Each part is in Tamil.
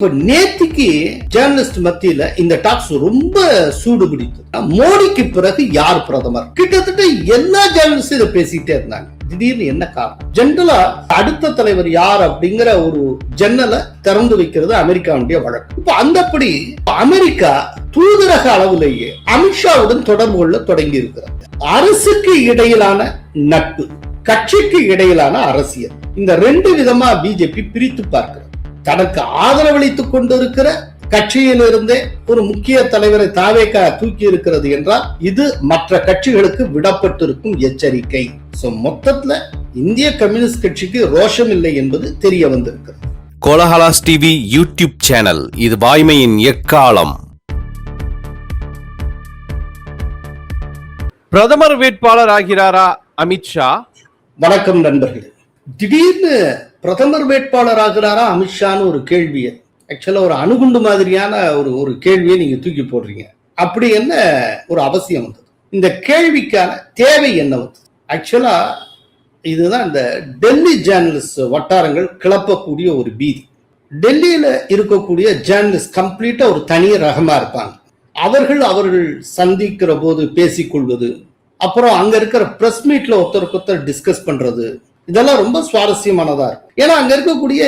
இப்ப நேத்திக்கு ஜேர்னலிஸ்ட் மத்தியில இந்த டாக்ஸ் ரொம்ப சூடு பிடித்தது. மோடிக்கு பிறகு யார் பிரதமர்? கிட்டத்தட்ட எல்லா ஜேர்னலிஸ்டும் இதை பேசிட்டே இருந்தாங்க. திடீர்னு என்ன காரணம்? ஜெனரலா அடுத்த தலைவர் யார் அப்படிங்கிற ஒரு ஜன்னலை திறந்து வைக்கிறது அமெரிக்காவுடைய வழக்கம். இப்ப அந்தப்படி அமெரிக்கா தூதரக அளவிலேயே அமித்ஷாவுடன் தொடர்பு கொள்ள தொடங்கி இருக்கிறார். அரசுக்கு இடையிலான நட்பு, கட்சிக்கு இடையிலான அரசியல், இந்த ரெண்டு விதமா பிஜேபி பிரித்து பார்க்கிறது. தனக்கு ஆதரவளித்துக் கொண்டிருக்கிற கட்சியிலிருந்தே ஒரு முக்கிய தலைவரை தாவேகா தூக்கி இருக்கிறது என்றால் இது மற்ற கட்சிகளுக்கு விடப்பட்டிருக்கும் எச்சரிக்கை. மொத்தத்துல இந்திய கம்யூனிஸ்ட் கட்சிக்கு ரோஷம் இல்லை என்பது தெரிய வந்திருக்கிறது. கோலஹலாஸ் டிவி யூடியூப் சேனல், இது வாய்மையின் எக்காலம். பிரதமர் வேட்பாளர் ஆகிறாரா அமித்ஷா? வணக்கம் நண்பர்களே. திடீர்னு பிரதமர் வேட்பாளர் ஆகிறாரா அமித்ஷான்னு ஒரு கேள்வியை, ஆக்சுவலா ஒரு அணுகுண்டு மாதிரியான ஒரு கேள்வியை நீங்க தூக்கி போடுறீங்க. அப்படி என்ன ஒரு அவசியம் வந்தது? இந்த கேள்விக்கான தேவை என்ன வந்தது? ஆக்சுவலா இதுதான் இந்த டெல்லி ஜேர்னலிஸ்ட் வட்டாரங்கள் கிளப்பக்கூடிய ஒரு பீதி. டெல்லியில இருக்கக்கூடிய ஜேர்னலிஸ்ட் கம்ப்ளீட்டா ஒரு தனி ரகமா இருப்பாங்க. அவர்கள் சந்திக்கிற போது பேசிக்கொள்வது, அப்புறம் அங்க இருக்கிற பிரஸ் மீட்ல ஒருத்தருக்கு டிஸ்கஸ் பண்றது, இதெல்லாம் ரொம்ப சுவாரஸ்யமானதா இருக்கும். ஏன்னா அங்க இருக்கக்கூடிய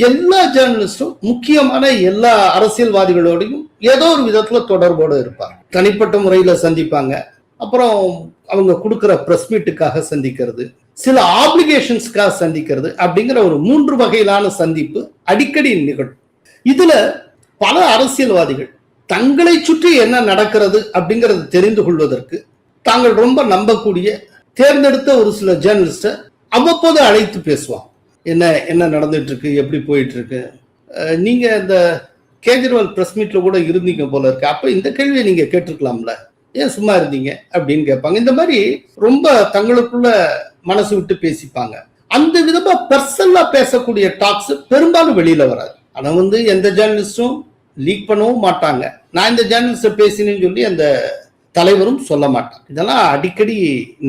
எல்லா ஜேர்னலிஸ்டும் முக்கியமான எல்லா அரசியல்வாதிகளோடையும் ஏதோ ஒரு விதத்துல தொடர்போடு இருப்பாங்க. தனிப்பட்ட முறையில சந்திப்பாங்க, அப்புறம் அவங்க கொடுக்கிற பிரஸ் மீட்டுக்காக சந்திக்கிறது, சில ஆப்ளிகேஷன்ஸ்க்காக சந்திக்கிறது, அப்படிங்கிற ஒரு 3 வகையிலான சந்திப்பு அடிக்கடி நிகழும். இதுல பல அரசியல்வாதிகள் தங்களை சுற்றி என்ன நடக்கிறது அப்படிங்கறது தெரிந்து கொள்வதற்கு தாங்கள் ரொம்ப நம்பக்கூடிய தேர்ந்தெடுத்த ஒரு சில ஜேர்னலிஸ்ட அவ்வப்போது அழைத்து பேசுவாங்க. என்ன நடந்துட்டு இருக்கு, எப்படி போயிட்டு இருக்கு, நீங்க இந்த கேஜ்ரிவால் பிரஸ் மீட்ல கூட இருந்தீங்க போல இருக்கு, அப்ப இந்த கேள்வியை நீங்க கேட்டிருக்கலாம்ல, ஏன் சும்மா இருந்தீங்க அப்படின்னு கேட்பாங்க. இந்த மாதிரி ரொம்ப தங்களுக்குள்ள மனசு விட்டு பேசிப்பாங்க. அந்த விதமா பர்சனலா பேசக்கூடிய டாக்ஸ் பெரும்பாலும் வெளியில வராது. ஆனா எந்த ஜேர்னலிஸ்டும் லீக் பண்ணவும் மாட்டாங்க. நான் இந்த ஜேர்னலிஸ்ட பேசினேன்னு சொல்லி அந்த தலைவரும் சொல்ல மாட்டாங்க. இதெல்லாம் அடிக்கடி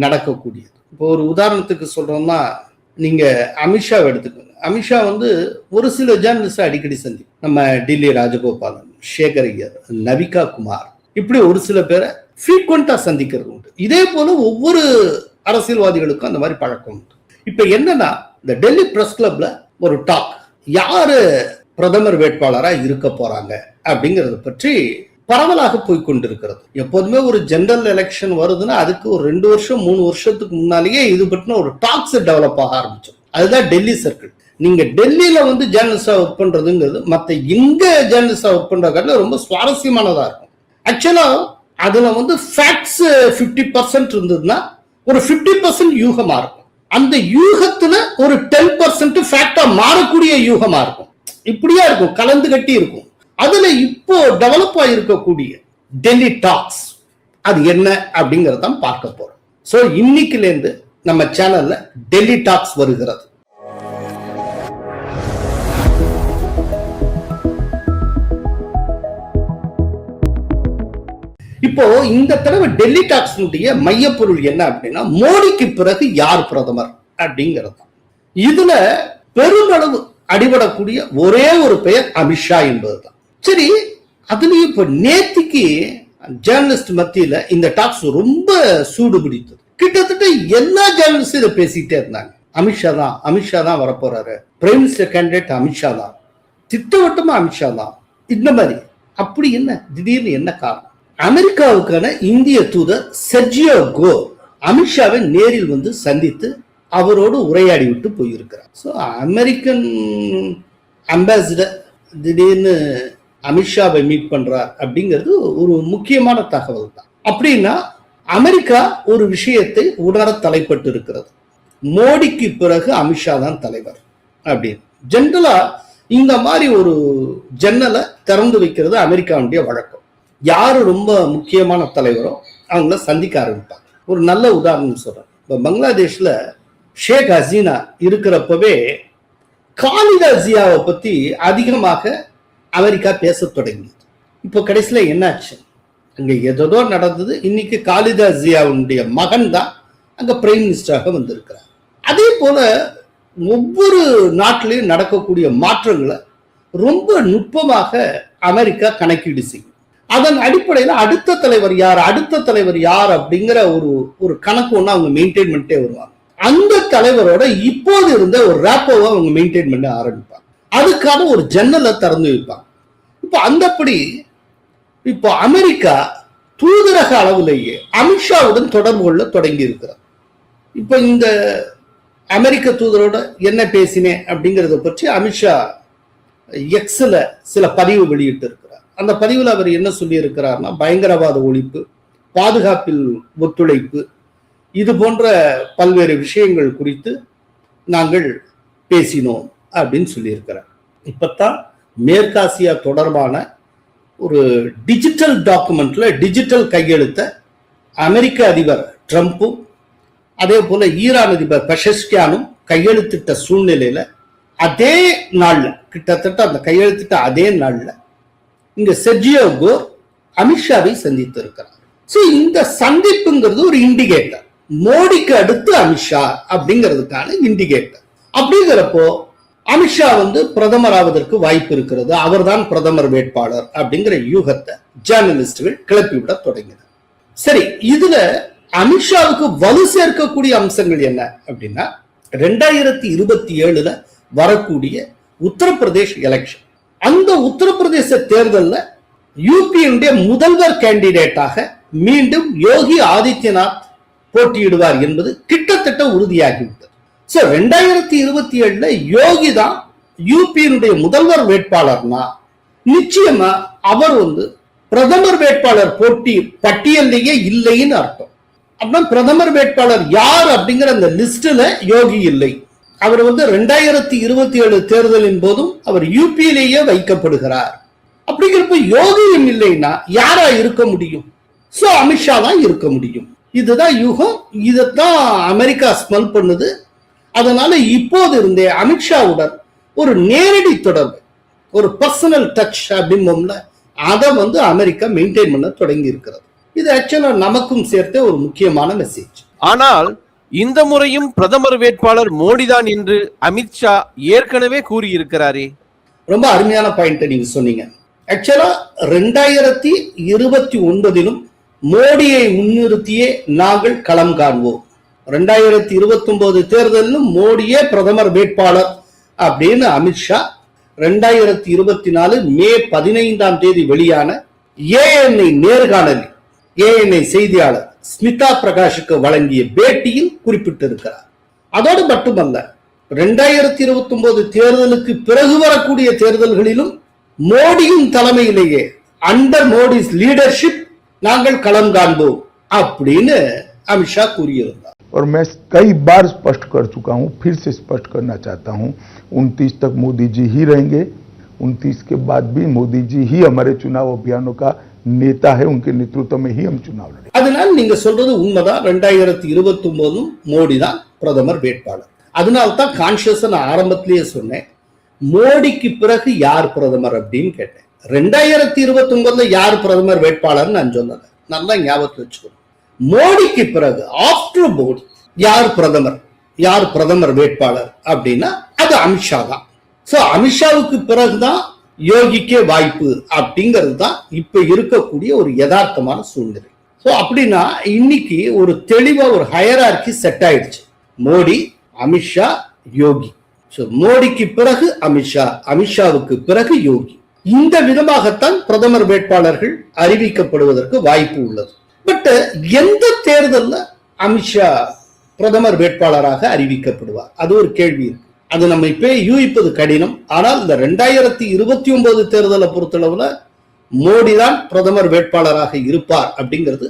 நடக்கக்கூடியது. இப்போ ஒரு உதாரணத்துக்கு சொல்றோம்னா, நீங்க அமித்ஷாவை எடுத்துக்கோங்க. அமித்ஷா ஒரு சில ஜேர்னலிஸ்ட் அடிக்கடி சந்திக்கும். நம்ம டில்லி ராஜகோபாலன், சேகர் ஐயர், நவிகா குமார், இப்படி ஒரு சில பேரை ஃப்ரீக்வெண்டா சந்திக்கிறது உண்டு. இதே போல ஒவ்வொரு அரசியல்வாதிகளுக்கும் அந்த மாதிரி பழக்கம் உண்டு. இப்ப என்னன்னா, இந்த டெல்லி பிரஸ் கிளப்ல ஒரு டாக், யாரு பிரதமர் வேட்பாளரா இருக்க போறாங்க அப்படிங்கறத பற்றி பரவலாக போய்கொண்டிருக்கிறது. எப்போதுமே ஒரு ஜெனரல் எலெக்ஷன் வருதுன்னா அதுக்கு ஒரு 2 வருஷம் 3 வருஷத்துக்கு முன்னாலேயே இது பற்றின ஒரு டாக்ஸ் டெவலப் ஆக ஆரம்பிச்சோம். அதுதான் டெல்லி சர்க்கிள். நீங்க டெல்லியில ஜேர்னலிஸ்டா ஒர்க் பண்றதுங்கிறது மத்த எங்க ஜேர்னலிஸ்டா ஒர்க் பண்றதுல ரொம்ப சுவாரஸ்யமானதா இருக்கும். ஆக்சுவலா அதுல ஃபேக்ட்ஸ் 50% இருந்ததுன்னா ஒரு 50% யூகமா இருக்கும். அந்த யூகத்துல ஒரு 10% ஃபேக்டா மாறக்கூடிய யூகமா இருக்கும். இப்படியா இருக்கும், கலந்து கட்டி இருக்கும். அதுல இப்போ டெவலப் ஆயிருக்கக்கூடிய டெல்லி டாக்ஸ் அது என்ன அப்படிங்கறத பார்க்க போறோம். சோ இன்னைக்குல இருந்து நம்ம சேனல்ல டெல்லி டாக்ஸ் வருகிறது. இப்போ இந்த தடவை டெல்லி டாக்ஸ் மையப்பொருள் என்ன அப்படின்னா, மோடிக்கு பிறகு யார் பிரதமர் அப்படிங்கிறது. இதுல பெருமளவு அடிபடக்கூடிய ஒரே ஒரு பெயர் அமித்ஷா என்பதுதான். சரி, அதுலயும் இப்ப நேத்திக்கு ஜேர்னலிஸ்ட் மத்தியில இந்த டாக்ஸ் ரொம்ப சூடு பிடித்தது. கிட்டத்தட்ட எல்லா ஜேர்னலிஸ்டும் இதை பேசிட்டே இருந்தாங்க. அமித்ஷா தான் வரப்போறாரு, பிரைம் மினிஸ்டர் கேண்டிடேட் அமித்ஷா தான், திட்டவட்டமா அமித்ஷா தான், இந்த மாதிரி. அப்படி என்ன திடீர்னு என்ன காரணம்? அமெரிக்காவுக்கான இந்திய தூதர் செர்ஜியோ கோர் அமித்ஷாவை நேரில் சந்தித்து அவரோடு உரையாடி விட்டு போயிருக்கிறார். ஸோ அமெரிக்கன் அம்பாசிடர் திடீர்னு அமித்ஷாவை மீட் பண்றார் அப்படிங்கிறது ஒரு முக்கியமான தகவல் தான். அப்படின்னா அமெரிக்கா ஒரு விஷயத்தை உணர தலைப்பட்டு இருக்கிறது. மோடிக்கு பிறகு அமித்ஷா தான் தலைவர் அப்படின்னு. ஜெனரலா இந்த மாதிரி ஒரு ஜன்னலை திறந்து வைக்கிறது அமெரிக்காவுடைய வழக்கம். யாரு ரொம்ப முக்கியமான தலைவரோ அவங்கள சந்திக்க ஆரம்பிப்பாங்க. ஒரு நல்ல உதாரணம் சொல்றேன். இப்போ பங்களாதேஷ்ல ஷேக் ஹசீனா இருக்கிறப்பவே காலிதா ஜியாவை பத்தி அதிகமாக அமெரிக்கா பேச தொடங்கியது. இப்போ கடைசியில என்னாச்சு, அங்க ஏதோ நடந்தது. இன்னைக்கு காலிதா ஜியாவுடைய மகன் தான் அங்க பிரைம் மினிஸ்டராக வந்திருக்கிறார். அதே போல ஒவ்வொரு நாட்டிலையும் நடக்கக்கூடிய மாற்றங்களை ரொம்ப நுட்பமாக அமெரிக்கா கணக்கீடு செய்யும். அதன் அடிப்படையில் அடுத்த தலைவர் யார் அப்படிங்கிற ஒரு கணக்கு ஒண்ணு அவங்க மெயின்டைன் பண்ணிட்டே வருவாங்க. அந்த தலைவரோட இப்போது இருந்த ஒரு ரேப்போவை அவங்க மெயின்டைன் பண்ண ஆரம்பிப்பாங்க. அதுக்கான ஒரு ஜன்னலை திறந்து வைப்பாங்க. இப்போ அந்தப்படி இப்போ அமெரிக்கா தூதரக அளவிலேயே அமித்ஷாவுடன் தொடர்பு கொள்ள தொடங்கி இருக்கிறார். இப்ப இந்த அமெரிக்க தூதரோட என்ன பேசினேன் அப்படிங்கறத பற்றி அமித்ஷா எக்ஸ்ல சில பதிவு வெளியிட்டு இருக்கிறார். அந்த பதிவில் அவர் என்ன சொல்லி இருக்கிறார்னா, பயங்கரவாத ஒழிப்பு, பாதுகாப்பில் ஒத்துழைப்பு, இது போன்ற பல்வேறு விஷயங்கள் குறித்து நாங்கள் பேசினோம் அப்படின்னு சொல்லியிருக்கிறார். இப்பத்தான் மேற்காசியா தொடர்பான ஒரு டிஜிட்டல் டாக்குமெண்ட்ல டிஜிட்டல் கையெழுத்த அமெரிக்க அதிபர் ட்ரம்ப்பும் அதே போல ஈரான் அதிபர் பெஷஸ்கியானும் கையெழுத்திட்ட சூழ்நிலையில அதே நாள்ல, கிட்டத்தட்ட அந்த கையெழுத்திட்ட அதே நாள்ல இங்க செர்ஜியோ கோர் அமித்ஷாவை சந்தித்து இருக்கிறார். சோ இந்த சந்திப்புங்கிறது ஒரு இண்டிகேட்டர், மோடிக்கு அடுத்து அமித்ஷா அப்படிங்கிறதுக்கான இண்டிகேட்டர். அப்படிங்கிறப்போ அமித்ஷா பிரதமர் ஆவதற்கு வாய்ப்பு இருக்கிறது, அவர்தான் பிரதமர் வேட்பாளர் அப்படிங்கிற யூகத்தை ஜேர்னலிஸ்டுகள் கிளப்பிவிட தொடங்கினர். சரி, இதுல அமித்ஷாவுக்கு வலு சேர்க்கக்கூடிய அம்சங்கள் என்ன அப்படின்னா, 2027 வரக்கூடிய உத்தரப்பிரதேஷ் எலெக்ஷன். அந்த உத்தரப்பிரதேச தேர்தலில் யூபியுடைய முதல்வர் கேண்டிடேட்டாக மீண்டும் யோகி ஆதித்யநாத் போட்டியிடுவார் என்பது கிட்டத்தட்ட உறுதியாகிவிட்டது. 2027 யோகி தான் யூபியினுடைய முதல்வர் வேட்பாளர்னா நிச்சயமா அவர் பிரதமர் வேட்பாளர் போட்டி பட்டியலையே இல்லைன்னு அர்த்தம். அப்படின்னா பிரதமர் வேட்பாளர் யார் அப்படிங்கிற அந்த லிஸ்ட்ல யோகி இல்லை. அவர் 2027 தேர்தலின் போதும் அவர் யூபியிலேயே வைக்கப்படுகிறார். அப்படிங்கிறப்ப யோகியும் இல்லைன்னா யாரா இருக்க முடியும்? சோ அமித்ஷா தான் இருக்க முடியும். இதுதான் யூகம். இதைத்தான் அமெரிக்கா ஸ்மெல் பண்ணுது. அதனால இப்போது இருந்தே அமித்ஷாவுடன் ஒரு நேரடி தொடர்பு, ஒரு பர்சனல் டச் அப்படிம்போம்ல, அதை அமெரிக்கா மெயின்டைன் பண்ண தொடங்கி இருக்கிறது. இது ஆக்சுவலா நமக்கும் சேர்த்தே ஒரு முக்கியமான மெசேஜ். ஆனால் இந்த முறையும் பிரதமர் வேட்பாளர் மோடிதான் என்று அமித்ஷா ஏற்கனவே கூறியிருக்கிறாரே. ரொம்ப அருமையான பாயிண்ட் நீங்க சொன்னீங்க. ஆக்சுவலா 2029 மோடியை முன்னிறுத்தியே நாங்கள் களம் காண்போம். 2029 தேர்தலிலும் மோடியே பிரதமர் வேட்பாளர் அப்படின்னு அமித்ஷா 2024 மே 15 வெளியான ஏஎன்ஐ நேர்காணலில் ஏஎன்ஐ செய்தியாளர் ஸ்மிதா பிரகாஷுக்கு வழங்கிய பேட்டியில் குறிப்பிட்டிருக்கிறார். அதோடு மட்டுமல்ல, 2029 தேர்தலுக்கு பிறகு வரக்கூடிய தேர்தல்களிலும் மோடியின் தலைமையிலேயே அண்டர் மோடிஸ் லீடர்ஷிப் நாங்கள் களம் காண்போம் அப்படின்னு அமித்ஷா கூறியிருந்தார். और मैं कई बार स्पष्ट कर चुका हूं, फिर से स्पष्ट करना चाहता हूं, 29 तक मोदी जी ही रहेंगे. 29 के बाद भी मोदी जी ही हमारे चुनाव अभियानों का नेता है, उनके नेतृत्व में ही हम चुनाव लड़ेंगे. அதனால நீங்க சொல்றது உண்மைதான். 2029 மோடி தான் பிரதமர் வேட்பாளர். அதனால தான் கான்சியஸா நான் ஆரம்பத்திலேயே சொன்னேன், மோடிக்கு பிறகு யார் பிரதமர் அப்படின்னு கேட்டேன். 2029 யார் பிரதமர் வேட்பாளர் நான் சொல்லல, நல்லா ஞாபகத்தில் வச்சுக்கணும். மோடிக்கு பிறகு ஆஃப்டர் மோடி யார் பிரதமர் வேட்பாளர் அப்படின்னா அது அமித்ஷா தான். சோ அமித்ஷாவுக்கு பிறகுதான் யோகிக்கே வாய்ப்பு அப்படிங்கிறது தான் இப்ப இருக்கக்கூடிய ஒரு யதார்த்தமான சூழ்நிலை. சோ அப்படின்னா இன்னைக்கு ஒரு தெளிவா ஒரு ஹையரார்கி செட் ஆயிடுச்சு. மோடி, அமித்ஷா, யோகி. சோ மோடிக்கு பிறகு அமித்ஷா, அமித்ஷாவுக்கு பிறகு யோகி. இந்த விதமாகத்தான் பிரதமர் வேட்பாளர்கள் அறிவிக்கப்படுவதற்கு வாய்ப்பு உள்ளது. பட் எந்த தேர்தல்ல அமித்ஷா பிரதமர் வேட்பாளராக அறிவிக்கப்படுவார், அது ஒரு கேள்வி இருக்கு. அது நம்ம இப்ப யூகிப்பது கடினம். ஆனால் இந்த 2029 தேர்தலை பொறுத்தளவுல மோடி தான் பிரதமர் வேட்பாளராக இருப்பார் அப்படிங்கிறது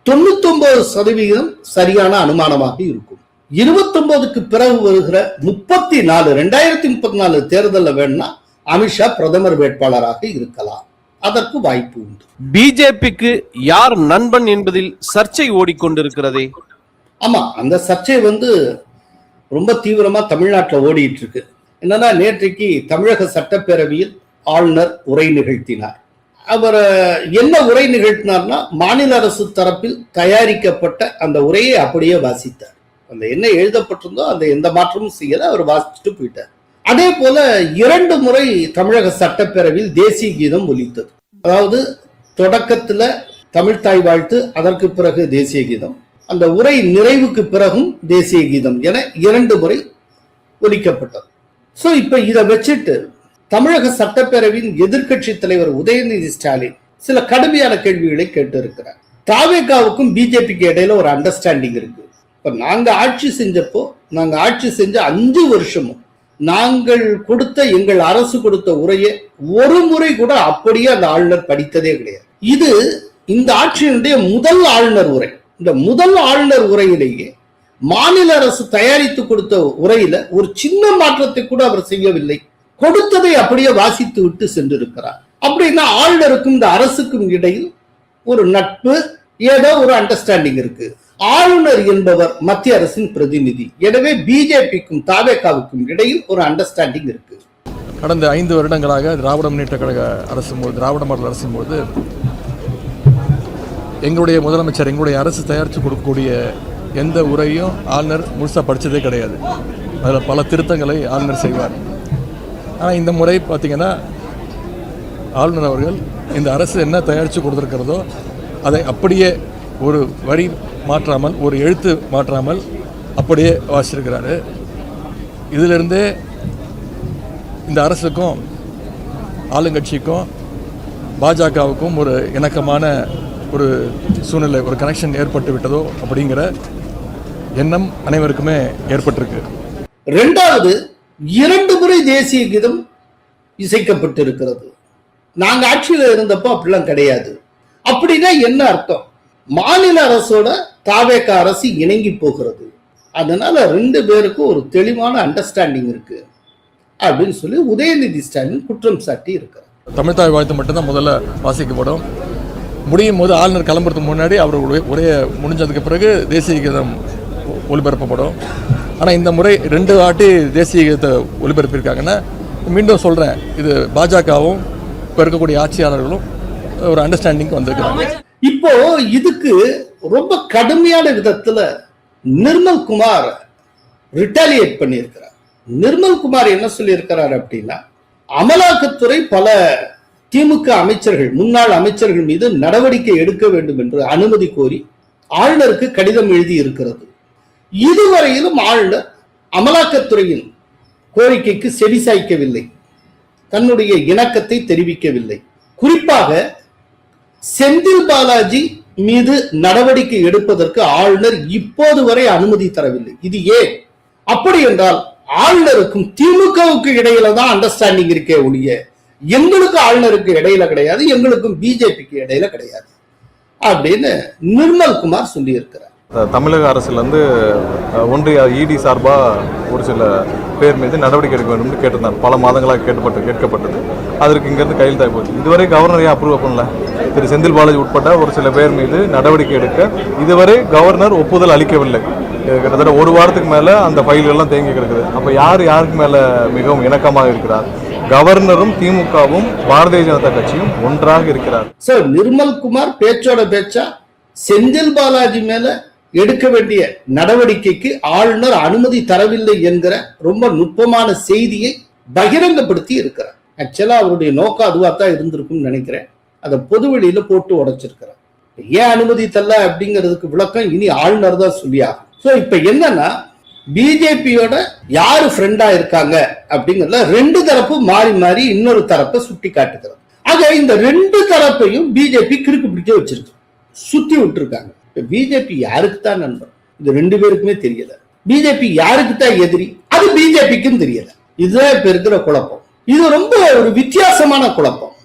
99% சரியான அனுமானமாக இருக்கும். 29க்கு பிறகு வருகிற 2034 தேர்தலில் வேணும்னா அமித்ஷா பிரதமர் வேட்பாளராக இருக்கலாம். அதற்கு வாய்ப்பு உண்டு. பிஜேபிக்கு யார் நண்பன் என்பதில் சர்ச்சை ஓடிக்கொண்டிருக்கிறதே. ஆமா, அந்த சர்ச்சை ரொம்ப தீவிரமா தமிழ்நாட்டில் ஓடிட்டு இருக்கு. என்னன்னா, நேற்றைக்கு தமிழக சட்டப்பேரவையில் ஆளுநர் உரை நிகழ்த்தினார். அவர் என்ன உரை நிகழ்த்தினார்னா, மாநில அரசு தரப்பில் தயாரிக்கப்பட்ட அந்த உரையை அப்படியே வாசித்தார். அந்த என்ன எழுதப்பட்டிருந்தோ அந்த எந்த மாற்றமும் செய்யல, அவர் வாசிச்சுட்டு போயிட்டார். அதே போல 2 முறை தமிழக சட்டப்பேரவையில் தேசிய கீதம் ஒலித்தது. அதாவது தொடக்கத்துல தமிழ்த்தாய் வாழ்த்து, அதற்கு பிறகு தேசிய கீதம், அந்த உரை நிறைவுக்கு பிறகும் தேசிய கீதம் என 2 முறை ஒலிக்கப்பட்டது. சோ இப்ப இதை வச்சுட்டு தமிழக சட்டப்பேரவையின் எதிர்க்கட்சி தலைவர் உதயநிதி ஸ்டாலின் சில கடுமையான கேள்விகளை கேட்டு இருக்கிறார். தாவேகாவுக்கும் பிஜேபிக்கு இடையில ஒரு அண்டர்ஸ்டாண்டிங் இருக்கு. இப்ப நாங்க ஆட்சி செஞ்ச 5 வருஷமும் நாங்கள் கொடுத்த, எங்கள் அரசு கொடுத்த உரையை ஒரு முறை கூட அப்படியே அந்த ஆளுநர் படித்ததே கிடையாது. இது இந்த ஆட்சியினுடைய முதல் ஆளுநர் உரை. இந்த முதல் ஆளுநர் உரையிலேயே மாநில அரசு தயாரித்து கொடுத்த உரையில ஒரு சின்ன மாற்றத்தை கூட அவர் செய்யவில்லை. கொடுத்ததை அப்படியே வாசித்து விட்டு சென்றிருக்கிறார். அப்படின்னா ஆளுநருக்கும் இந்த அரசுக்கும் இடையில் ஒரு நட்பு, ஏதோ ஒரு அண்டர்ஸ்டாண்டிங் இருக்கு. ஆளுநர் என்பவர் மத்திய அரசின் பிரதிநிதி. எனவே பிஜேபிக்கும் தாவேகாவுக்கும் இடையில் ஒரு அண்டர்ஸ்டாண்டிங் இருக்கு. கடந்த 5 வருடங்களாக திராவிட முன்னேற்ற கழக அரசு, திராவிட மாடல் அரசின் போது எங்களுடைய முதலமைச்சர், எங்களுடைய அரசு தயாரித்து கொடுக்கக்கூடிய எந்த உரையும் ஆளுநர் முழுசாக படித்ததே கிடையாது. அதில் பல திருத்தங்களை ஆளுநர் செய்வார். ஆனால் இந்த முறை பார்த்திங்கன்னா ஆளுநர் அவர்கள் இந்த அரசு என்ன தயாரித்து கொடுத்துருக்கிறதோ அதை அப்படியே ஒரு வரி மாற்றாமல், ஒரு எழுத்து மாற்றாமல் அப்படியே வாசிச்சிருக்கிறாரு. இதிலிருந்தே இந்த அரசுக்கும் ஆளுங்கட்சிக்கும் பாஜகவுக்கும் ஒரு இணக்கமான ஒரு சூழ்நிலை, ஒரு கனெக்ஷன் ஏற்பட்டு விட்டதோ அப்படிங்கிற எண்ணம் அனைவருக்குமே ஏற்பட்டிருக்கு. 2வது 2 முறை தேசிய கீதம் இசைக்கப்பட்டிருக்கிறது. நாங்க ஆட்சியில் இருந்தப்போ அப்படிலாம் கிடையாது. அப்படின்னா என்ன அர்த்தம்? மாநில அரசோட தாவேகா அரசு இணங்கி போகிறது. அதனால 2 பேருக்கும் ஒரு தெளிவான அண்டர்ஸ்டாண்டிங் இருக்கு அப்படின்னு சொல்லி உதயநிதி ஸ்டாலின் குற்றம் சாட்டி இருக்கிறார். தமிழ்த்தாய் வாழ்த்து மட்டும்தான் முதல்ல வாசிக்கப்படும். முடியும் போது ஆளுநர் கிளம்புறதுக்கு முன்னாடி அவருடைய உரையை முடிஞ்சதுக்கு பிறகு தேசிய கீதம் ஒலிபரப்பப்படும். ஆனால் இந்த முறை 2 வாட்டி தேசிய கீதத்தை ஒலிபரப்பியிருக்காங்கன்னா, மீண்டும் சொல்கிறேன், இது பாஜகவும் இப்போ இருக்கக்கூடிய ஆட்சியாளர்களும் ஒரு அண்டர்ஸ்டாண்டிங் வந்திருக்கிறாங்க. இப்போ இதுக்கு ரொம்ப கடுமையான விதத்துல நிர்மல்குமார் ரிட்டாலியேட் பண்ணியிருக்கிறார். நிர்மல்குமார் என்ன சொல்லி இருக்கிறார் அப்படின்னா, அமலாக்கத்துறை பல திமுக அமைச்சர்கள், முன்னாள் அமைச்சர்கள் மீது நடவடிக்கை எடுக்க வேண்டும் என்று அனுமதி கோரி ஆளுநருக்கு கடிதம் எழுதி இருக்கிறது. இதுவரையிலும் ஆளுநர் அமலாக்கத்துறையின் கோரிக்கைக்கு செவிசாய்க்கவில்லை, தன்னுடைய இணக்கத்தை தெரிவிக்கவில்லை. குறிப்பாக செந்தில் பாலாஜி மீது நடவடிக்கை எடுப்பதற்கு ஆளுநர் இப்போது வரை அனுமதி தரவில்லை. இது ஏன்? அப்படி என்றால் ஆளுநருக்கும் திமுகவுக்கு இடையில தான் அண்டர்ஸ்டாண்டிங் இருக்கே ஒழிய எங்களுக்கு ஆளுநருக்கு இடையில கிடையாது, எங்களுக்கும் பிஜேபிக்கு இடையில கிடையாது அப்படின்னு நிர்மல்குமார் சொல்லி இருக்கிறார். தமிழக அரசுலேருந்து ஒன்றிய இடி சார்பாக ஒரு சில பேர் மீது நடவடிக்கை எடுக்க வேண்டும் கேட்டிருந்தார். பல மாதங்களாக கேட்கப்பட்டது. அதற்கு இங்கேருந்து கையெழுத்தாகி போச்சு. இதுவரை கவர்னர் ஏன் அப்ரூவ் பண்ணல? திரு செந்தில் பாலாஜி உட்பட்ட ஒரு சில பேர் மீது நடவடிக்கை எடுக்க இதுவரை கவர்னர் ஒப்புதல் அளிக்கவில்லை. கிட்டத்தட்ட 1 வாரத்துக்கு மேலே அந்த ஃபைல்கள்லாம் தேங்கி கிடக்குது. அப்போ யாருக்கு மேலே மிகவும் இணக்கமாக இருக்கிறார்? கவர்னரும் திமுகவும் பாரதிய ஜனதா கட்சியும் ஒன்றாக இருக்கிறார். சார், நிர்மல்குமார் பேச்சோட பேச்சா செந்தில் பாலாஜி மேல எடுக்க வேண்டிய நடவடிக்கைக்கு ஆளுநர் அனுமதி தரவில்லை என்கிற ரொம்ப நுட்பமான செய்தியை பகிரங்கப்படுத்தி இருக்கிறார். ஆக்சுவலா அவருடைய நோக்கம் அதுவாத்தான் இருந்திருக்கும் நினைக்கிறேன். அதை பொதுவெளியில போட்டு உடைச்சிருக்கிறார். ஏன் அனுமதி தரல அப்படிங்கிறதுக்கு விளக்கம் இனி ஆளுநர் தான் சொல்லியாகும். சோ இப்ப என்னன்னா, பிஜேபியோட யாரு ஃப்ரெண்டா இருக்காங்க அப்படிங்கறதுல 2 தரப்பும் மாறி மாறி இன்னொரு தரப்பை சுட்டி காட்டுகிறது. ஆக இந்த 2 தரப்பையும் பிஜேபி கிறுக்கு பிடிக்க வச்சிருக்கு, சுத்தி விட்டுருக்காங்க. பிஜேபி யாருக்கு தான் நண்பர்? இது 2 பேருக்குமே தெரியல. பிஜேபி யாருக்கு தான் எதிரி? அது பிஜேபிக்கும் தெரியல. இதுதான் இப்ப இருக்கிற குழப்பம். இது ரொம்ப ஒரு வித்தியாசமான குழப்பம்.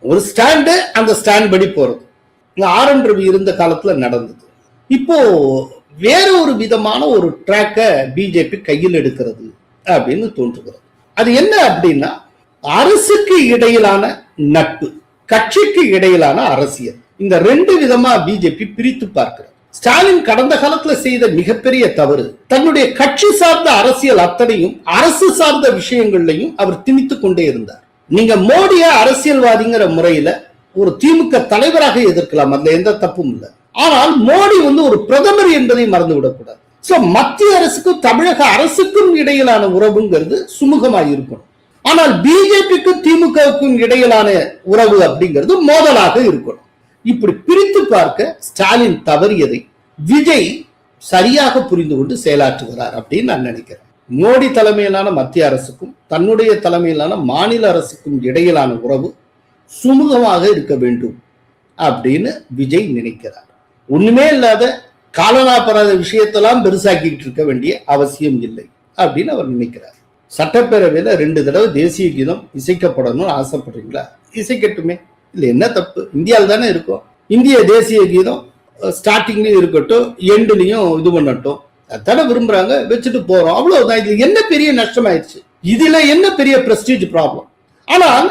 ஒரு ஸ்டாண்டு, அந்த ஸ்டாண்ட் படி போறது ஆர்.என். ரவி இருந்த காலத்துல நடந்தது. இப்போ வேற ஒரு விதமான ஒரு ட்ராக்க பிஜேபி கையில் எடுக்கிறது அப்படின்னு தோன்றுகிறது. அது என்ன அப்படின்னா, அரசுக்கு இடையிலான நட்பு, கட்சிக்கு இடையிலான அரசியல், இந்த 2 விதமா பிஜேபி பிரித்து பார்க்கிறது. ஸ்டாலின் கடந்த காலத்துல செய்த மிகப்பெரிய தவறு, தன்னுடைய கட்சி சார்ந்த அரசியல் அத்தனையும் அரசு சார்ந்த விஷயங்கள்லையும் அவர் திணித்து கொண்டே இருந்தார். நீங்க மோடிய அரசியல்வாதிங்கிற முறையில ஒரு திமுக தலைவராக எதிர்க்கலாம், அதுல எந்த தப்பும் இல்லை. ஆனால் மோடி ஒரு பிரதமர் என்பதை மறந்து விடக்கூடாது. சோ மத்திய அரசுக்கும் தமிழக அரசுக்கும் இடையிலான உறவுங்கிறது சுமூகமாக இருக்கணும். ஆனால் பிஜேபிக்கும் திமுகவுக்கும் இடையிலான உறவு அப்படிங்கிறது மோதலாக இருக்கணும். இப்படி பிரித்து பார்க்க ஸ்டாலின் தவறியதை விஜய் சரியாக புரிந்து கொண்டு செயலாற்றுகிறார் அப்படின்னு நான் நினைக்கிறேன். மோடி தலைமையிலான மத்திய அரசுக்கும் தன்னுடைய தலைமையிலான மாநில அரசுக்கும் இடையிலான உறவு சுமூகமாக இருக்க வேண்டும் அப்படின்னு விஜய் நினைக்கிறார். ஒண்ணுமே இல்லாத காலனாபராத விஷயத்தெல்லாம் பெருசாக்கிட்டு இருக்க வேண்டிய அவசியம் இல்லை அப்படின்னு அவர் நினைக்கிறார். சட்டப்பேரவையில 2 தடவை தேசிய கீதம் இசைக்கப்படணும்னு ஆசைப்படுறீங்களா? இசைக்கட்டுமே, இல்ல என்ன தப்பு? இந்தியாவில் தானே இருக்கும். இந்திய தேசிய கீதம் ஸ்டார்டிங்லயும் இருக்கட்டும், எண்ட்லயும் இது பண்ணட்டும். அதான விரும்புறாங்க, வச்சுட்டு போறோம், அவ்வளவுதான். இதுல என்ன பெரிய நஷ்டம் ஆயிடுச்சு? இதுல என்ன பெரிய பிரஸ்டீஜ் ப்ராப்ளம்? ஆனால்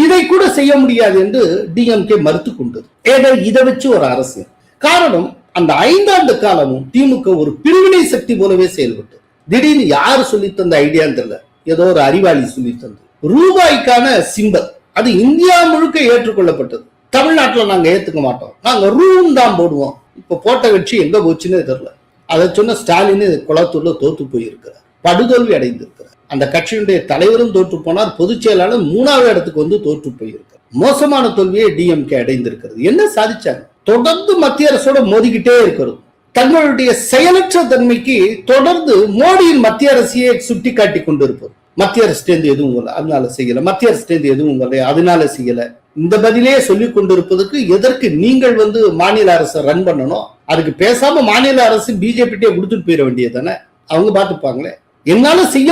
இதை கூட செய்ய முடியாது என்று டிஎம்கே மறுத்து கொண்டது. ஏதோ இதை வச்சு ஒரு அரசியல். காரணம், அந்த 5 ஆண்டு காலமும் திமுக ஒரு பிரிவினை சக்தி போலவே செயல்பட்டு, திடீர்னு யாரு சொல்லி தந்த ஐடியான்னு தெரியல, ஏதோ ஒரு அறிவாளி சொல்லி தந்தது. ரூபாய்க்கான சிம்பல் அது இந்தியா முழுக்க ஏற்றுக்கொள்ளப்பட்டது. தமிழ்நாட்டில் நாங்க ஏத்துக்க மாட்டோம், நாங்க ரூம் தான் போடுவோம். இப்ப போட்ட கட்சி எங்க போச்சுன்னு தெரியல. அதை சொன்ன ஸ்டாலின் குளத்தூர்ல தோத்து போயிருக்கிறார், படுதோல்வி அடைந்திருக்கிறார். அந்த கட்சியினுடைய தலைவரும் தோற்று போனார், பொதுச் செயலாளர் 3வது இடத்துக்கு வந்து தோற்று போயிருக்கிறார். மோசமான தோல்வியை டிஎம்கே அடைந்திருக்கிறது. என்ன சாதிச்சாங்க? தொடர்ந்து மத்திய அரசோட மோதிக்கிட்டே இருக்கிறது. தங்களுடைய செயலற்ற தன்மைக்கு தொடர்ந்து மோடியின் மத்திய அரசையே சுட்டி காட்டி கொண்டிருப்பது. மத்திய அரசு எதுவும் இல்லை, அதனால செய்யல. மத்திய அரசு எதுவும் இல்லை, அதனால செய்யல. இந்த பதிலே சொல்லிக் கொண்டிருப்பதற்கு எதற்கு நீங்கள் மாநில அரசை ரன் பண்ணணும்? அதுக்கு பேசாம மாநில அரசு பிஜேபிட்டே கொடுத்துட்டு போயிட வேண்டியது தானே, அவங்க பாத்துப்பாங்களே. என்னால செய்ய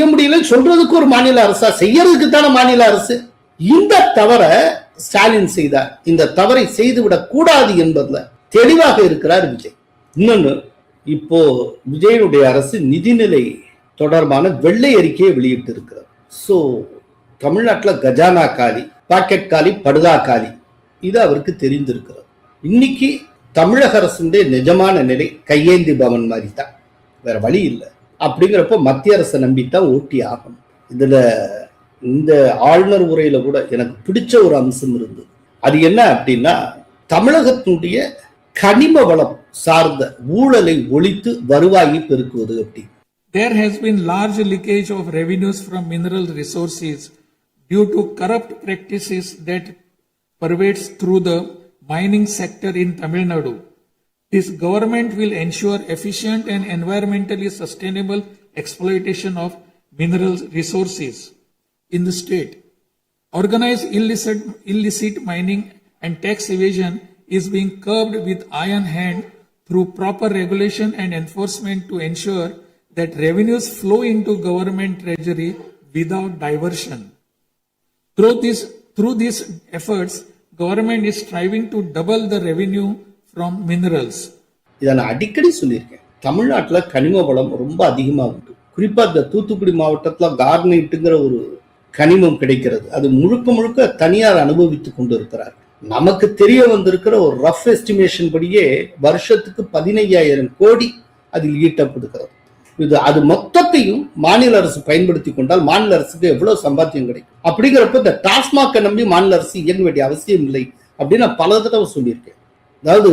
முடியல சொல்றதுக்கு ஒரு மாநில அரசா? செய்யறதுக்கு தானே மாநில அரசு. இந்த தவற ஸ்டாலின் செய்தார். இந்த தவறை செய்துவிடக் கூடாது என்பதுல தெளிவாக இருக்கிறார் விஜய். இன்னொன்னு, இப்போ விஜயனுடைய அரசு நிதிநிலை தொடர்பான வெள்ளை அறிக்கையை வெளியிட்டு இருக்கிறார். சோ தமிழ்நாட்டில் கஜானா காலி, பாக்கெட் காலி, படுதா காலி, இது அவருக்கு தெரிந்திருக்கிறது. இன்னைக்கு தமிழக அரசுடைய நிஜமான நிலை கையேந்தி பவன் மாதிரி தான், வேற வழி இல்லை. அப்படிங்கிறப்ப மத்திய அரசை நம்பித்தான் ஓட்டி ஆகணும். இதுல இந்த ஆளுநர் உரையில கூட எனக்கு பிடிச்ச ஒரு அம்சம் இருந்தது. அது என்ன அப்படின்னா, தமிழகத்தினுடைய கனிம வளம் சார்ந்த ஊழலை ஒழித்து வருவாயை பெருக்குவது அப்படி. There has been large leakage of revenues from mineral resources due to corrupt practices that pervades through the mining sector in Tamil Nadu. This government will ensure efficient and environmentally sustainable exploitation of mineral resources in the state. Organized illicit mining and tax evasion is being curbed with iron hand through proper regulation and enforcement to ensure that revenues flow into government treasury without diversion. Through these efforts, government is striving to double the revenue from minerals. இதை நான் அடிக்கடி சொல்லியிருக்கேன். தமிழ்நாட்டில் கனிம வளம் ரொம்ப அதிகமாக உண்டு. குறிப்பா இந்த தூத்துக்குடி மாவட்டத்தில் கார்னைட்டுங்கிற ஒரு கனிமம் கிடைக்கிறது. அது முழுக்க தனியார் அனுபவித்துக் கொண்டு இருக்கிறார். நமக்கு தெரிய வந்திருக்கிற ஒரு ரஃப் எஸ்டிமேஷன் படியே வருஷத்துக்கு 15,000 கோடி அதில் ஈட்டப்படுகிறது. அது மொத்தத்தையும் மாநில அரசு பயன்படுத்தி கொண்டால் மாநில அரசுக்கு எவ்வளவு சம்பாத்தியம் கிடைக்கும்? அப்படிங்கிறப்ப இந்த டாஸ்மாக் நம்பி மாநில அரசு இயங்க வேண்டிய அவசியம் இல்லை அப்படின்னு நான் பல தடவை சொல்லியிருக்கேன். அதாவது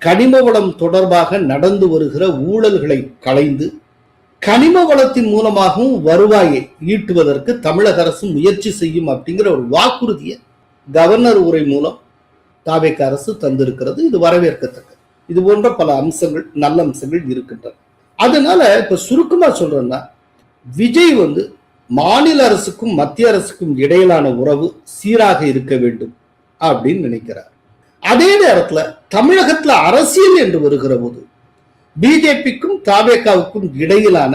கனிம வளம் தொடர்பாக நடந்து வருகிற ஊழல்களை களைந்து கனிம வளத்தின் மூலமாகவும் வருவாயை ஈட்டுவதற்கு தமிழக அரசு முயற்சி செய்யும் அப்படிங்கிற ஒரு வாக்குறுதியை கவர்னர் உரை மூலம் தாவேக அரசு தந்திருக்கிறது. இது வரவேற்கத்தக்கது. இது போன்ற பல அம்சங்கள், நல்ல அம்சங்கள் இருக்கின்றன. அதனால இப்ப சுருக்கமா சொல்றேன்னா, விஜய் மாநில அரசுக்கும் மத்திய அரசுக்கும் இடையிலான உறவு சீராக இருக்க வேண்டும் அப்படின்னு நினைக்கிறார். அதே நேரத்துல தமிழகத்துல அரசியல் என்று வருகிற போது பிஜேபிக்கும் தாவேகாவுக்கும் இடையிலான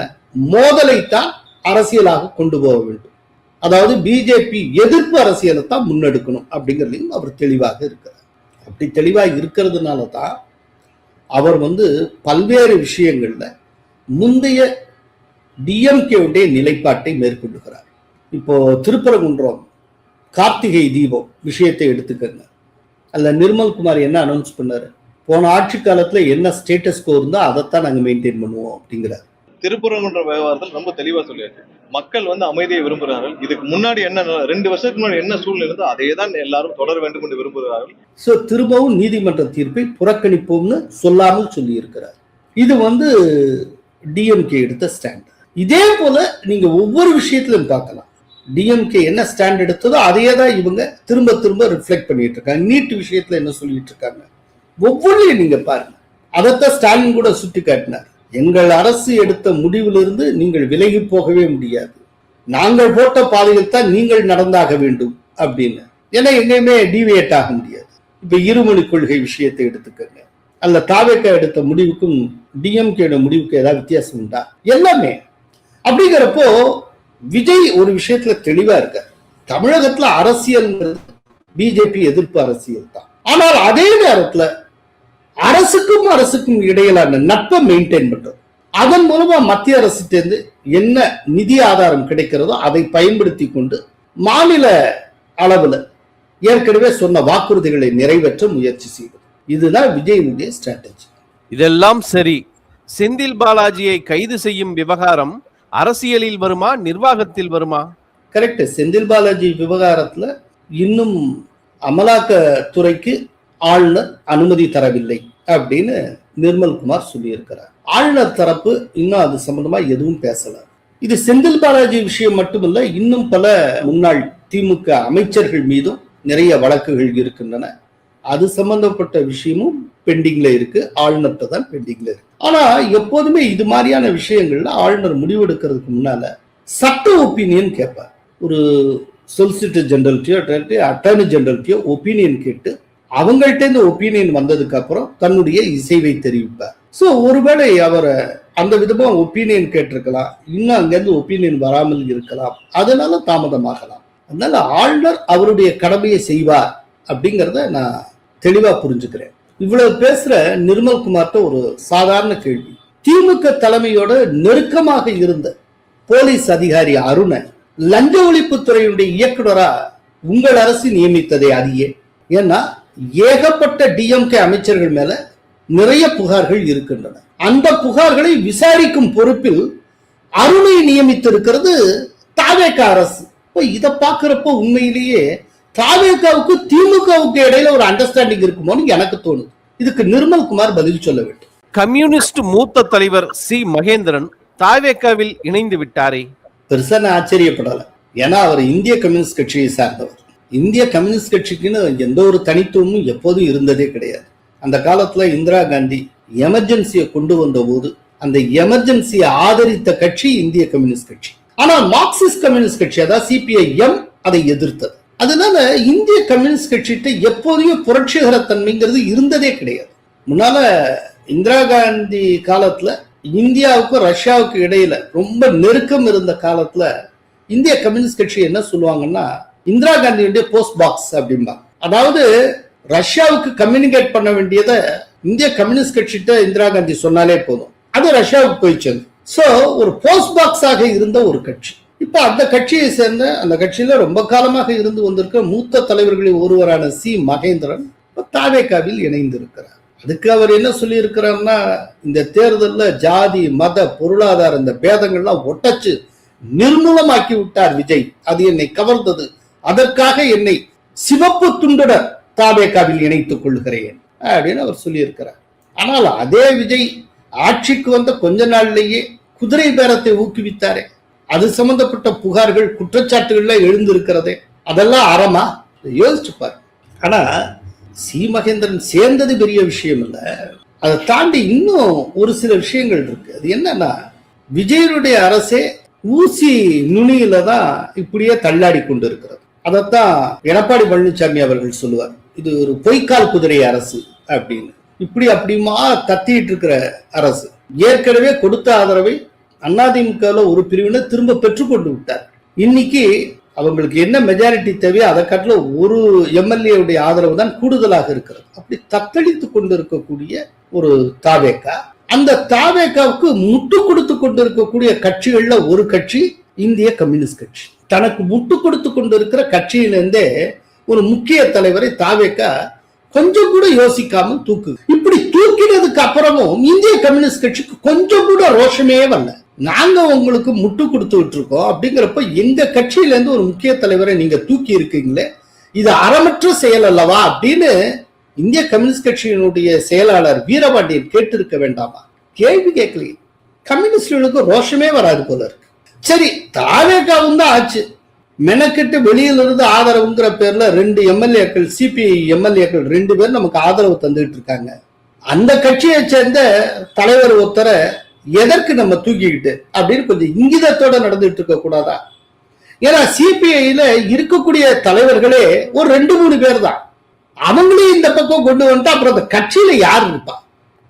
மோதலைத்தான் அரசியலாக கொண்டு போக வேண்டும். அதாவது பிஜேபி எதிர்ப்பு அரசியலை தான் முன்னெடுக்கணும் அப்படிங்கிறதையும் அவர் தெளிவாக இருக்கிறார். அப்படி தெளிவாக இருக்கிறதுனால தான் அவர் பல்வேறு விஷயங்கள்ல முந்தைய டிஎம்கேவுடைய நிலைப்பாட்டை மேற்கொள்ளுகிறார். இப்போ திருப்பரங்குன்றம் கார்த்திகை தீபம் விஷயத்தை எடுத்துக்கங்க. அதுல நிர்மல்குமார் என்ன அனௌன்ஸ் பண்ணாரு? போன ஆட்சி காலத்துல என்ன ஸ்டேட்டஸ் கோ இருந்தா அதைத்தான் நாங்க மெயின்டைன் பண்ணுவோம் அப்படிங்கிறார். திருப்பரங்குன்ற விவகாரத்தில் ரொம்ப தெளிவா சொல்லியாச்சு. மக்கள் அமைதியை விரும்புகிறார்கள். இதுக்கு முன்னாடி என்ன 2 வருஷத்துக்கு முன்னாடி என்ன சூழ்நிலை இருந்தோ அதே தான் எல்லாரும் தொடர வேண்டும் என்று விரும்புகிறார்கள். சோ திரும்பவும் நீதிமன்ற தீர்ப்பை புறக்கணிப்போம்னு சொல்லாமல் சொல்லி இருக்கிறார். இது டிஎம்கே எடுத்த ஸ்டாண்ட். இதே போல நீங்க ஒவ்வொரு விஷயத்திலும் பார்க்கலாம். டிஎம்கே என்ன ஸ்டாண்ட் எடுத்ததோ அதையே தான் இவங்க திரும்ப திரும்ப ரிஃப்ளெக்ட் பண்ணிட்டு இருக்காங்க. நீட் விஷயத்துல என்ன சொல்லிட்டு இருக்காங்க ஒவ்வொன்றையும் நீங்க பாருங்க. அதைத்தான் ஸ்டாலின் கூட சுட்டி காட்டினார். எங்கள் அரசு எடுத்த முடிவிலிருந்து நீங்கள் விலகி போகவே முடியாது, நாங்கள் போட்ட பாதையில் தான் நீங்கள் நடந்தாக வேண்டும் அப்படின்னு. ஏன்னா எங்கேயுமே டிவியேட் ஆக முடியாது. இப்ப இருமொழி கொள்கை விஷயத்தை எடுத்துக்கங்க, அல்ல தாவேக்கா எடுத்த முடிவுக்கும் டிஎம்கே முடிவுக்கு ஏதாவது வித்தியாசம் உண்டா? எல்லாமே. அப்படிங்கிறப்போ விஜய் ஒரு விஷயத்துல தெளிவா இருக்க, தமிழகத்துல அரசியல் பிஜேபி எதிர்ப்பு அரசியல் தான். ஆனால் அதே நேரத்துல அரசுக்கும் இடையிலான நட்பை மெயின்டைன் பண்றது, அதன் மூலமா மத்திய அரசு என்ன நிதி ஆதாரம் கிடைக்கிறதோ அதை பயன்படுத்தி கொண்டு மாநில அளவுல ஏற்கனவே சொன்ன வாக்குறுதிகளை நிறைவேற்ற முயற்சி செய்வது. இதுதான் விஜயனுடைய ஸ்ட்ராட்டஜி. இதெல்லாம் சரி, செந்தில் பாலாஜியை கைது செய்யும் விவகாரம் அரசியலில் வருமா, நிர்வாகத்தில் வருமா? கரெக்ட். செந்தில் பாலாஜி விவகாரத்துல இன்னும் அமலாக்கத்துறைக்கு ஆளுநர் அனுமதி தரவில்லை அப்படின்னு நிர்மல்குமார் சொல்லி இருக்கிறார். ஆளுநர் தரப்பு இன்னும் அது சம்பந்தமா எதுவும் பேசல. இது செந்தில் பாலாஜி விஷயம் மட்டுமல்ல, இன்னும் பல முன்னாள் திமுக அமைச்சர்கள் மீதும் நிறைய வழக்குகள் இருக்கின்றன. அது சம்பந்தப்பட்ட விஷயமும் பெண்டிங்ல இருக்கு, ஆளுநர்கிட்ட தான் பெண்டிங்ல இருக்கு. ஆனா எப்போதுமே இது மாதிரியான விஷயங்கள்ல ஆளுநர் முடிவெடுக்கிறதுக்கு முன்னால சட்ட ஒப்பீனியன் கேட்பார். ஒரு சொலிசிட்டர் ஜெனரல்ட்டியோ அட்டர்னி ஜெனரல்ட்டியோ ஒப்பீனியன் கேட்டு அவங்கள்ட்ட இந்த ஒப்பீனியன் வந்ததுக்கு அப்புறம் தன்னுடைய இசைவை தெரிவிப்பார். சோ ஒருவேளை அவர் அந்த விதமா ஒப்பீனியன் கேட்டிருக்கலாம், இன்னும் அங்கிருந்து ஒப்பீனியன் வராமல் இருக்கலாம், அதனால தாமதமாகலாம். அதனால ஆளுநர் அவருடைய கடமையை செய்வார் அப்படிங்கிறத நான் தெளிவா புரிஞ்சுக்கிறேன். இவ்வளவு பேசுற நிர்மல்குமார்ட்ட ஒரு சாதாரண கேள்வி. திமுக தலைமையோட நெருக்கமாக இருந்த போலீஸ் அதிகாரி அருணை லஞ்ச ஒழிப்புத்துறையுடைய இயக்குனரா உங்கள் அரசு நியமித்ததை அறியே? ஏன்னா ஏகப்பட்ட டிஎம்கே அமைச்சர்கள் மேல நிறைய புகார்கள் இருக்கின்றன. அந்த புகார்களை விசாரிக்கும் பொறுப்பில் அருணை நியமித்திருக்கிறது தாவேகா அரசு. இதை பார்க்கிறப்போ உண்மையிலேயே தாவேகாவுக்கு திமுகவுக்கு இடையில ஒரு அண்டர்ஸ்டாண்டிங் இருக்குமோன்னு எனக்கு தோணுது. இதுக்கு நிர்மல்குமார் பதில் சொல்ல வேண்டும். கம்யூனிஸ்ட் மூத்த தலைவர் சி மகேந்திரன் தாவேகாவில் இணைந்து விட்டாரே, பெருசா நான் ஆச்சரியப்படல. ஏன்னா அவர் இந்திய கம்யூனிஸ்ட் கட்சியை சார்ந்தவர். இந்திய கம்யூனிஸ்ட் கட்சிக்குன்னு எந்த ஒரு தனித்துவமும் எப்போதும் இருந்ததே கிடையாது. அந்த காலத்துல இந்திரா காந்தி எமர்ஜென்சியை கொண்டு வந்த போது அந்த எமர்ஜென்சியை ஆதரித்த கட்சி இந்திய கம்யூனிஸ்ட் கட்சி. ஆனால் மார்க்சிஸ்ட் கம்யூனிஸ்ட் கட்சி, அதாவது சிபிஐஎம், அதை எதிர்த்தது. அதனால இந்திய கம்யூனிஸ்ட் கட்சிகிட்ட எப்போதுமே புரட்சிகர தன்மைங்கிறது இருந்ததே கிடையாது. முன்னால இந்திரா காந்தி காலத்துல இந்தியாவுக்கும் ரஷ்யாவுக்கும் இடையில ரொம்ப நெருக்கம் இருந்த காலத்துல இந்திய கம்யூனிஸ்ட் கட்சி என்ன சொல்லுவாங்கன்னா, இந்திரா காந்தியுடைய போஸ்ட் பாக்ஸ் அப்படிம்பாங்க. அதாவது ரஷ்யாவுக்கு கம்யூனிகேட் பண்ண வேண்டியதை இந்திய கம்யூனிஸ்ட் கட்சிகிட்ட இந்திரா காந்தி சொன்னாலே போதும், அது ரஷ்யாவுக்கு போயிடுச்சு. சோ ஒரு போஸ்ட் பாக்ஸாக இருந்த ஒரு கட்சி. இப்ப அந்த கட்சியை சேர்ந்த, அந்த கட்சியில ரொம்ப காலமாக இருந்து வந்திருக்க மூத்த தலைவர்களில் ஒருவரான சி மகேந்திரன் தாவேகாவில் இணைந்திருக்கிறார். அதுக்கு அவர் என்ன சொல்லி இருக்கிறார்னா, இந்த தேர்தலில் ஜாதி மத பொருளாதார இந்த பேதங்கள்லாம் ஒட்டச்சு நிர்மூலமாக்கி விட்டார் விஜய், அது என்னை கவர்ந்தது, அதற்காக என்னை சிவப்பு துண்டுடன் தாவேகாவில் இணைத்துக் கொள்கிறேன் அப்படின்னு அவர் சொல்லி இருக்கிறார். ஆனால் அதே விஜய் ஆட்சிக்கு வந்த கொஞ்ச நாள்லேயே குதிரை பேரத்தை ஊக்குவித்தாரே, அது சம்பந்தப்பட்ட புகார்கள் குற்றச்சாட்டுகள்ல எழுந்திருக்கிறதே, அதெல்லாம் அறமா? யோசிச்சு பாரு. ஆனா சி மகேந்திரன் சேர்ந்தது பெரிய விஷயம் இல்ல, அதை தாண்டி இன்னும் ஒரு சில விஷயங்கள் இருக்கு. அது என்னன்னா, விஜயனுடைய அரசே ஊசி நுனியில தான் இப்படியே தள்ளாடி கொண்டு இருக்கிறது. அதைத்தான் எடப்பாடி பழனிசாமி அவர்கள் சொல்லுவார், இது ஒரு பொய்க்கால் குதிரை அரசு அப்படின்னு. இப்படி அப்படியுமா கத்திட்டு இருக்கிற அரசு ஏற்கனவே கொடுத்த ஆதரவை அதிமுக ஒரு பிரிவினர் திரும்ப பெற்றுக்கொண்டு விட்டார். இன்னைக்கு அவங்களுக்கு என்ன மெஜாரிட்டி தேவையோ அதை காட்டில ஒரு எம்எல்ஏ உடைய ஆதரவு தான் கூடுதலாக இருக்கிறது. அப்படி தத்தளித்து கொண்டு இருக்கக்கூடிய ஒரு தாவேகா, அந்த தாவேகாவுக்கு முட்டு கொடுத்து கொண்டு இருக்கக்கூடிய கட்சிகள்ல ஒரு கட்சி இந்திய கம்யூனிஸ்ட் கட்சி. தனக்கு முட்டு கொடுத்து கொண்டு இருக்கிற கட்சியிலிருந்தே ஒரு முக்கிய தலைவரை தாவேகா கொஞ்சம் கூட யோசிக்காமல் தூக்கு. இப்படி தூக்கினதுக்கு அப்புறமும் இந்திய கம்யூனிஸ்ட் கட்சிக்கு கொஞ்சம் கூட ரோஷமே வரல. நாங்க உங்களுக்கு முட்டு கொடுத்து விட்டுருக்கோம் அப்படிங்கிறப்ப எங்க கட்சியில இருந்து ஒரு முக்கிய தலைவரை நீங்க தூக்கி இருக்கீங்களே, இது அறமற்ற செயல் அல்லவா அப்படின்னு இந்திய கம்யூனிஸ்ட் கட்சியினுடைய செயலாளர் வீரபாண்டியன் கேட்டிருக்க வேண்டாமா? கேள்வி கேட்கலையே. கம்யூனிஸ்டுகளுக்கு ரோஷமே வராது போல இருக்கு. சரி, தாவேகாவும் தான் ஆச்சு. மெனக்கெட்டு வெளியில இருந்து ஆதரவுங்கிற பேர்ல 2 எம்எல்ஏக்கள், சிபிஐ எம்எல்ஏக்கள் 2 பேர் நமக்கு ஆதரவு தந்துட்டு இருக்காங்க. அந்த கட்சியை சேர்ந்த தலைவர் ஒருத்தரை எதற்கு நம்ம தூக்கிக்கிட்டு அப்படின்னு கொஞ்சம் இங்கிதத்தோட நடந்துட்டு இருக்க கூடாதா? ஏன்னா சிபிஐல இருக்கக்கூடிய தலைவர்களே ஒரு 2-3 பேர் தான். அவங்களையும் இந்த பக்கம் கொண்டு வந்துட்டு அப்புறம் அந்த கட்சியில யார் இருப்பா?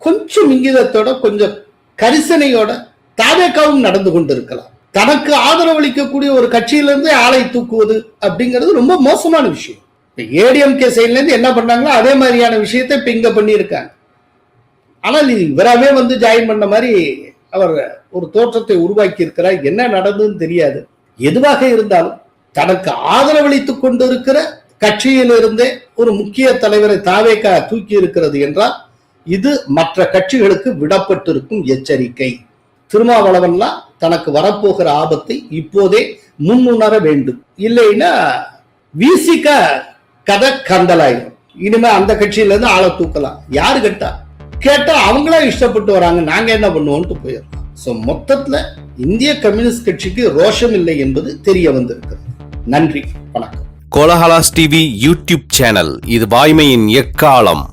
கொஞ்சம் இங்கிதத்தோட கொஞ்சம் கரிசனையோட தாவேகாவும் நடந்து கொண்டு இருக்கலாம். தனக்கு ஆதரவளிக்கக்கூடிய ஒரு கட்சியிலிருந்து ஆளை தூக்குவது அப்படிங்கிறது ரொம்ப மோசமான விஷயம். ஏடிஎம்கே சைட்ல இருந்து என்ன பண்ணாங்களோ அதே மாதிரியான விஷயத்தை இப்ப இங்க பண்ணியிருக்காங்க. ஆனால் இவராவே வந்து ஜாயின் பண்ண மாதிரி அவர் ஒரு தோற்றத்தை உருவாக்கி இருக்கிறார். என்ன நடந்ததுன்னு தெரியாது. எதுவாக இருந்தாலும் தனக்கு ஆதரவளித்துக் கொண்டிருக்கிற கட்சியிலிருந்தே ஒரு முக்கிய தலைவரை தாவேகா தூக்கி இருக்கிறது என்றால் இது மற்ற கட்சிகளுக்கு விடப்பட்டிருக்கும் எச்சரிக்கை. திருமாவளவன்லாம் தனக்கு வரப்போகிற ஆபத்தை இப்போதே முன்னுணர வேண்டும். இல்லைன்னா விசிக கதை கந்தலாயிரும். இனிமே அந்த கட்சியில இருந்து ஆளை தூக்கலாம். யாரு கேட்டா அவங்களா இஷ்டப்பட்டு வராங்க, நாங்க என்ன பண்ணுவோம்னு போயிடலாம். சோ மொத்தத்துல இந்திய கம்யூனிஸ்ட் கட்சிக்கு ரோஷம் இல்லை என்பது தெரிய வந்திருக்கிறது. நன்றி, வணக்கம். கோலஹலாஸ் டிவி யூடியூப் சேனல், இது வாய்மையின் எக்காலம்.